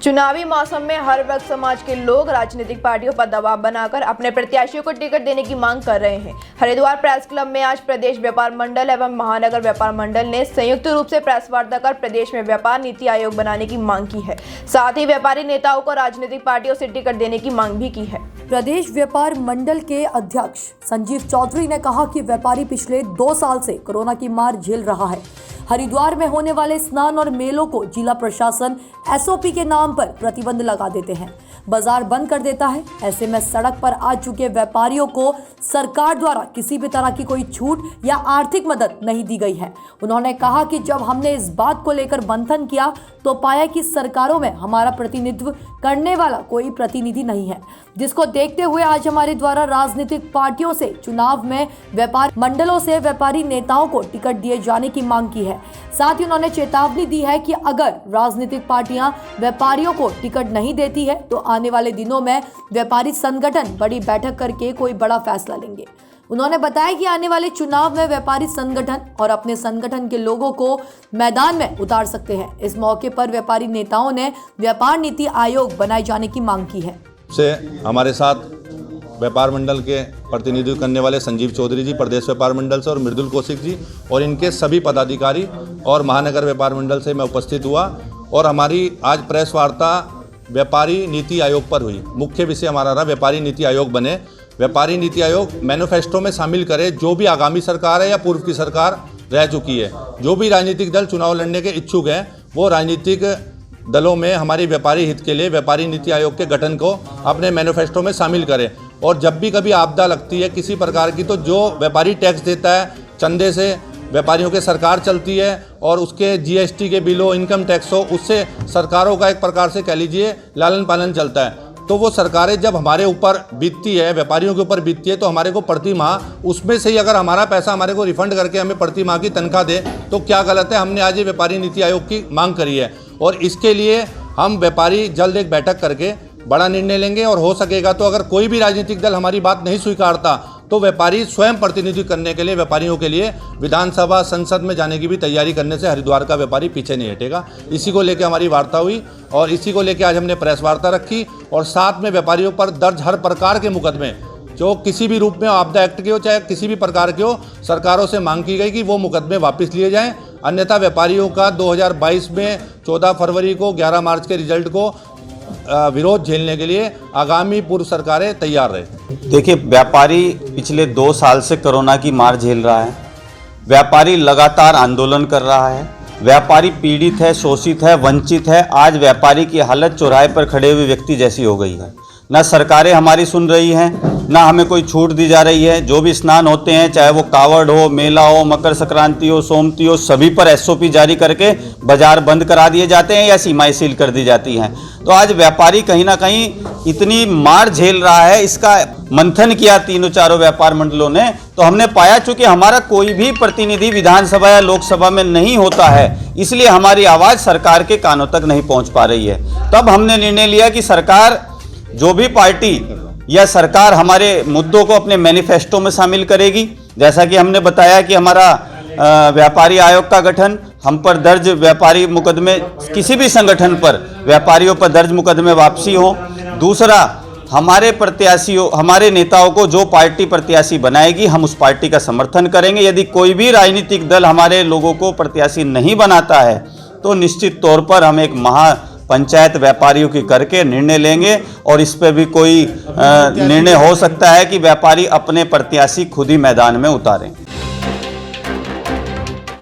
चुनावी मौसम में हर वर्ग समाज के लोग राजनीतिक पार्टियों पर दबाव बनाकर अपने प्रत्याशियों को टिकट देने की मांग कर रहे हैं। हरिद्वार प्रेस क्लब में आज प्रदेश व्यापार मंडल एवं महानगर व्यापार मंडल ने संयुक्त रूप से प्रेस वार्ता कर प्रदेश में व्यापार नीति आयोग बनाने की मांग की है। साथ ही व्यापारी नेताओं को राजनीतिक पार्टियों से टिकट देने की मांग भी की है। प्रदेश व्यापार मंडल के अध्यक्ष संजीव चौधरी ने कहा कि व्यापारी पिछले 2 साल से कोरोना की मार झेल रहा है। हरिद्वार में होने वाले स्नान और मेलों को जिला प्रशासन एसओपी के नाम पर प्रतिबंध लगा देते हैं, बाजार बंद कर देता है। ऐसे में सड़क पर आ चुके व्यापारियों को सरकार द्वारा किसी भी तरह की कोई छूट या आर्थिक मदद नहीं दी गई है। उन्होंने कहा कि जब हमने इस बात को लेकर मंथन किया तो पाया कि सरकारों में हमारा प्रतिनिधित्व करने वाला कोई प्रतिनिधि नहीं है, जिसको देखते हुए आज हमारे द्वारा राजनीतिक पार्टियों से चुनाव में व्यापार मंडलों से व्यापारी नेताओं को टिकट दिए जाने की मांग की है। साथ ही उन्होंने चेतावनी दी है कि अगर राजनीतिक पार्टियां व्यापारियों को टिकट नहीं देती है तो आने वाले दिनों में व्यापारी संगठन बड़ी बैठक करके कोई बड़ा फैसला लेंगे। उन्होंने बताया कि आने वाले चुनाव में व्यापारी संगठन और अपने संगठन के लोगों को मैदान में उतार सकते हैं। इस मौके पर व्यापारी नेताओं ने व्यापार नीति आयोग बनाए जाने की मांग की है। से हमारे साथ व्यापार मंडल के प्रतिनिधित्व करने वाले संजीव चौधरी जी प्रदेश व्यापार मंडल से और मृदुल कौशिक जी और इनके सभी पदाधिकारी और महानगर व्यापार मंडल से मैं उपस्थित हुआ और हमारी आज प्रेस वार्ता व्यापारी नीति आयोग पर हुई। मुख्य विषय हमारा रहा व्यापारी नीति आयोग बने। व्यापारी नीति आयोग मैनिफेस्टो में शामिल करे जो भी आगामी सरकार है या पूर्व की सरकार रह चुकी है, जो भी राजनीतिक दल चुनाव लड़ने के इच्छुक हैं वो राजनीतिक दलों में हमारी व्यापारी हित के लिए व्यापारी नीति आयोग के गठन को अपने मैनिफेस्टो में शामिल करें। और जब भी कभी आपदा लगती है किसी प्रकार की तो जो व्यापारी टैक्स देता है, चंदे से व्यापारियों के सरकार चलती है और उसके जीएसटी के बिल हो, इनकम टैक्स हो, उससे सरकारों का एक प्रकार से कह लीजिए लालन पालन चलता है। तो वो सरकारें जब हमारे ऊपर बीतती है, व्यापारियों के ऊपर बीतती है, तो हमारे को प्रति माह उसमें से ही अगर हमारा पैसा हमारे को रिफंड करके हमें प्रति माह की तनख्वाह दे तो क्या गलत है। हमने आज ये व्यापारी नीति आयोग की मांग करी है और इसके लिए हम व्यापारी जल्द एक बैठक करके बड़ा निर्णय लेंगे और हो सकेगा तो अगर कोई भी राजनीतिक दल हमारी बात नहीं स्वीकारता तो व्यापारी स्वयं प्रतिनिधित्व करने के लिए व्यापारियों के लिए विधानसभा संसद में जाने की भी तैयारी करने से हरिद्वार का व्यापारी पीछे नहीं हटेगा। इसी को लेकर हमारी वार्ता हुई और इसी को लेकर आज हमने प्रेस वार्ता रखी और साथ में व्यापारियों पर दर्ज हर प्रकार के मुकदमे जो किसी भी रूप में आपदा एक्ट के हो चाहे किसी भी प्रकार के हो, सरकारों से मांग की गई कि वो मुकदमे वापस लिए जाएं। अन्यथा व्यापारियों का 2022 में 14 फरवरी को 11 मार्च के रिजल्ट को विरोध झेलने के लिए आगामी पूर्व सरकारें तैयार रहे। देखिए, व्यापारी पिछले 2 साल से कोरोना की मार झेल रहा है। व्यापारी लगातार आंदोलन कर रहा है। व्यापारी पीड़ित है, शोषित है, वंचित है। आज व्यापारी की हालत चौराहे पर खड़े हुए व्यक्ति जैसी हो गई है। ना सरकारें हमारी सुन रही हैं, ना हमें कोई छूट दी जा रही है। जो भी स्नान होते हैं, चाहे वो कावड़ हो, मेला हो, मकर संक्रांति हो, सोमती हो, सभी पर एसओपी जारी करके बाजार बंद करा दिए जाते हैं या सीमाएं सील कर दी जाती हैं। तो आज व्यापारी कहीं ना कहीं इतनी मार झेल रहा है। इसका मंथन किया 3-4 व्यापार मंडलों ने तो हमने पाया चूंकि हमारा कोई भी प्रतिनिधि विधानसभा या लोकसभा में नहीं होता है, इसलिए हमारी आवाज़ सरकार के कानों तक नहीं पहुंच पा रही है। तब हमने निर्णय लिया कि सरकार, जो भी पार्टी या सरकार हमारे मुद्दों को अपने मैनिफेस्टो में शामिल करेगी, जैसा कि हमने बताया कि हमारा व्यापारी आयोग का गठन, हम पर दर्ज व्यापारी मुकदमे, किसी भी संगठन पर व्यापारियों पर दर्ज मुकदमे वापसी हो। दूसरा, हमारे प्रत्याशियों, हमारे नेताओं को जो पार्टी प्रत्याशी बनाएगी हम उस पार्टी का समर्थन करेंगे। यदि कोई भी राजनीतिक दल हमारे लोगों को प्रत्याशी नहीं बनाता है तो निश्चित तौर पर हम एक पंचायत व्यापारियों की करके निर्णय लेंगे और इस पर भी कोई निर्णय हो सकता है कि व्यापारी अपने प्रत्याशी खुद ही मैदान में उतारें।